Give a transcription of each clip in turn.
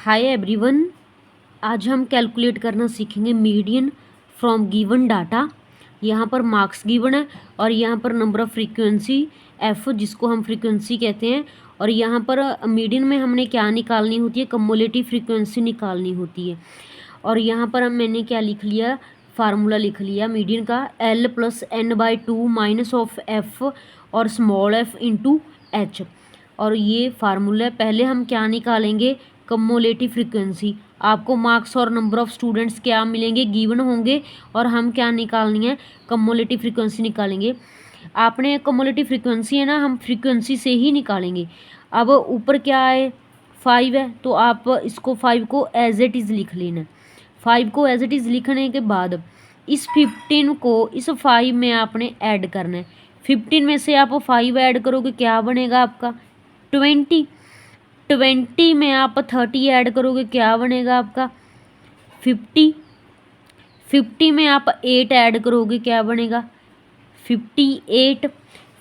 Hi everyone, आज हम calculate करना सीखेंगे मीडियन फ्रॉम गिवन डाटा। यहाँ पर मार्क्स गिवन है और यहाँ पर नंबर ऑफ फ्रीक्वेंसी एफ, जिसको हम फ्रीक्वेंसी कहते हैं। और यहाँ पर मीडियन में हमने क्या निकालनी होती है, कम्युलेटिव फ्रीक्वेंसी निकालनी होती है। और यहाँ पर मैंने क्या लिख लिया, फार्मूला लिख लिया मीडियन का, L + n/2 minus of F और स्मॉल एफ इंटू एच। और ये फार्मूला पहले हम क्या निकालेंगे, कम्युलेटिव फ्रीक्वेंसी। आपको मार्क्स और नंबर ऑफ स्टूडेंट्स क्या मिलेंगे, गिवन होंगे, और हम क्या निकालनी है, कम्युलेटिव फ्रीक्वेंसी निकालेंगे। आपने कम्युलेटिव फ्रीक्वेंसी है ना, हम फ्रीक्वेंसी से ही निकालेंगे। अब ऊपर क्या है, 5 है, तो आप इसको 5 को एज इट इज़ लिख लेना। 5 को एज इट इज़ लिखने के बाद इस 15 को इस 5 में आपने ऐड करना है। 15 में से आप 5 ऐड करोगे, क्या बनेगा आपका 20। 20 में आप 30 ऐड करोगे, क्या बनेगा आपका 50। 50 में आप 8 ऐड करोगे, क्या बनेगा 58।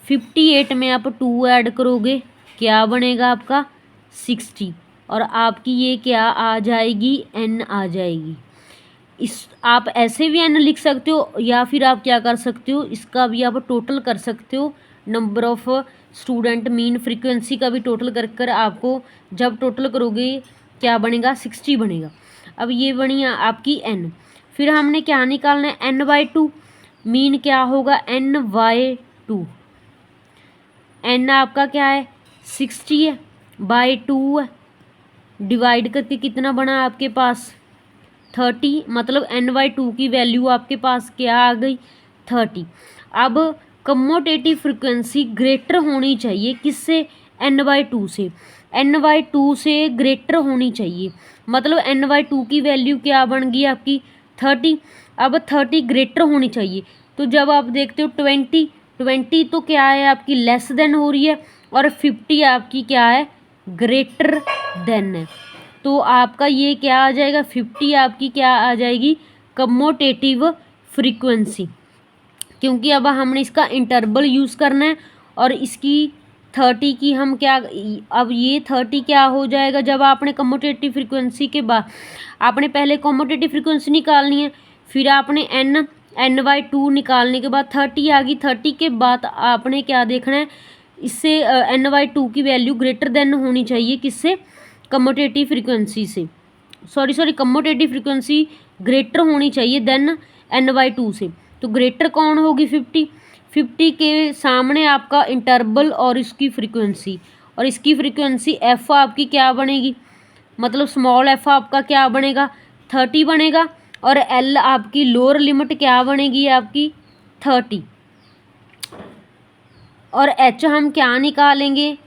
58 में आप 2 ऐड करोगे, क्या बनेगा आपका 60। और आपकी ये क्या आ जाएगी, n आ जाएगी। इस आप ऐसे भी n लिख सकते हो, या फिर आप क्या कर सकते हो, इसका भी आप टोटल कर सकते हो। Number of student mean frequency का भी टोटल कर आपको जब टोटल करोगे क्या बनेगा, 60 बनेगा। अब ये बनी आपकी n। फिर हमने क्या निकालना है, n/2 मीन क्या होगा, n/2। n आपका क्या है 60 है, बाय 2 है, डिवाइड करके कितना बना आपके पास 30। मतलब n/2 की वैल्यू आपके पास क्या आ गई 30। अब कम्यूटेटिव फ्रीक्वेंसी ग्रेटर होनी चाहिए किससे, n/2 से। n/2 से ग्रेटर होनी चाहिए, मतलब n/2 की वैल्यू क्या बन गई आपकी 30। अब 30 ग्रेटर होनी चाहिए, तो जब आप देखते हो 20 तो क्या है आपकी लेस देन हो रही है, और 50 आपकी क्या है ग्रेटर देन है। तो आपका ये क्या आ जाएगा 50 आपकी क्या आ जाएगी कम्यूटेटिव फ्रीक्वेंसी। क्योंकि अब हमने इसका इंटरवल यूज़ करना है, और इसकी 30 की हम क्या, अब ये 30 क्या हो जाएगा, जब आपने कम्यूटेटिव फ्रीक्वेंसी के बाद आपने पहले कम्यूटेटिव फ्रीक्वेंसी निकालनी है, फिर आपने n/2 निकालने के बाद 30 आ गई। 30 के बाद आपने क्या देखना है, इससे n/2 की वैल्यू ग्रेटर देन होनी चाहिए किससे, कम्यूटेटिव फ्रीक्वेंसी से। सॉरी कम्यूटेटिव फ्रीक्वेंसी ग्रेटर होनी चाहिए देन n/2 से। तो ग्रेटर कौन होगी 50। 50 के सामने आपका इंटरवल और इसकी फ्रीक्वेंसी, और इसकी फ्रीक्वेंसी f आपकी क्या बनेगी, मतलब स्मॉल f आपका क्या बनेगा 30 बनेगा, और l आपकी लोअर लिमिट क्या बनेगी आपकी 30। और h हम क्या निकालेंगे,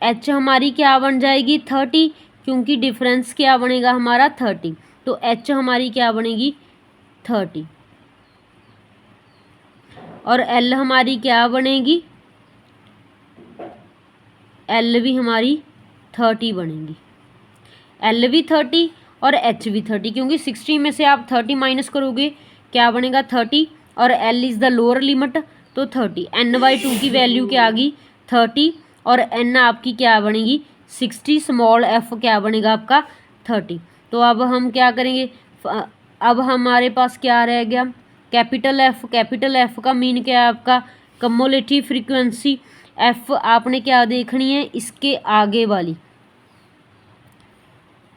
h हमारी क्या बन जाएगी 30, क्योंकि डिफरेंस क्या बनेगा हमारा 30। तो h हमारी क्या बनेगी 30, और l हमारी क्या बनेगी, l भी हमारी 30 बनेगी। l भी 30 और h भी 30, क्योंकि 60 में से आप 30 माइनस करोगे क्या बनेगा 30, और l is the lower limit, तो 30। n/2 की वैल्यू क्या आ गई 30, और n आपकी क्या बनेगी 60, स्मॉल f क्या बनेगा आपका 30। तो अब हम क्या करेंगे, अब हमारे पास क्या रह गया, कैपिटल F। कैपिटल F का मीन क्या है आपका कम्युलेटिव फ्रीक्वेंसी। F आपने क्या देखनी है, इसके आगे वाली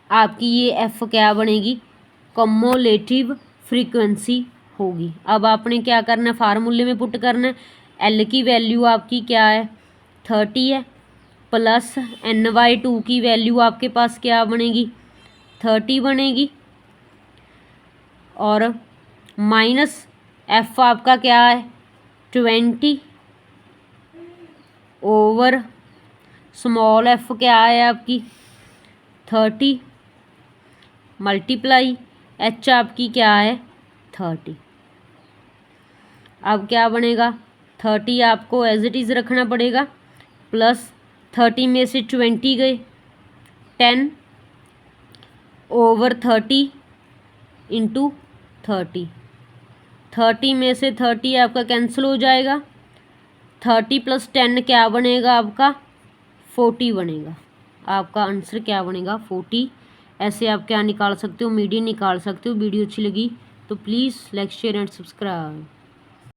आपकी ये F क्या बनेगी, कम्युलेटिव फ्रीक्वेंसी होगी। अब आपने क्या करना है, फार्मूले में पुट करना है। L की वैल्यू आपकी क्या है 30 है, प्लस n/2 की वैल्यू आपके पास क्या बनेगी 30 बनेगी, और माइनस F आपका क्या है 20 ओवर स्मॉल f क्या है आपकी 30, मल्टीप्लाई h आपकी क्या है 30। अब क्या बनेगा 30 आपको एज इट इज़ रखना पड़ेगा, प्लस 30 में से 20 गए 10 ओवर 30 इंटू 30। 30 में से 30 आपका कैंसिल हो जाएगा, 30 + 10 क्या बनेगा आपका 40 बनेगा। आपका आंसर क्या बनेगा 40। ऐसे आप क्या निकाल सकते हो, मीडियन निकाल सकते हो। वीडियो अच्छी लगी तो please like share and subscribe.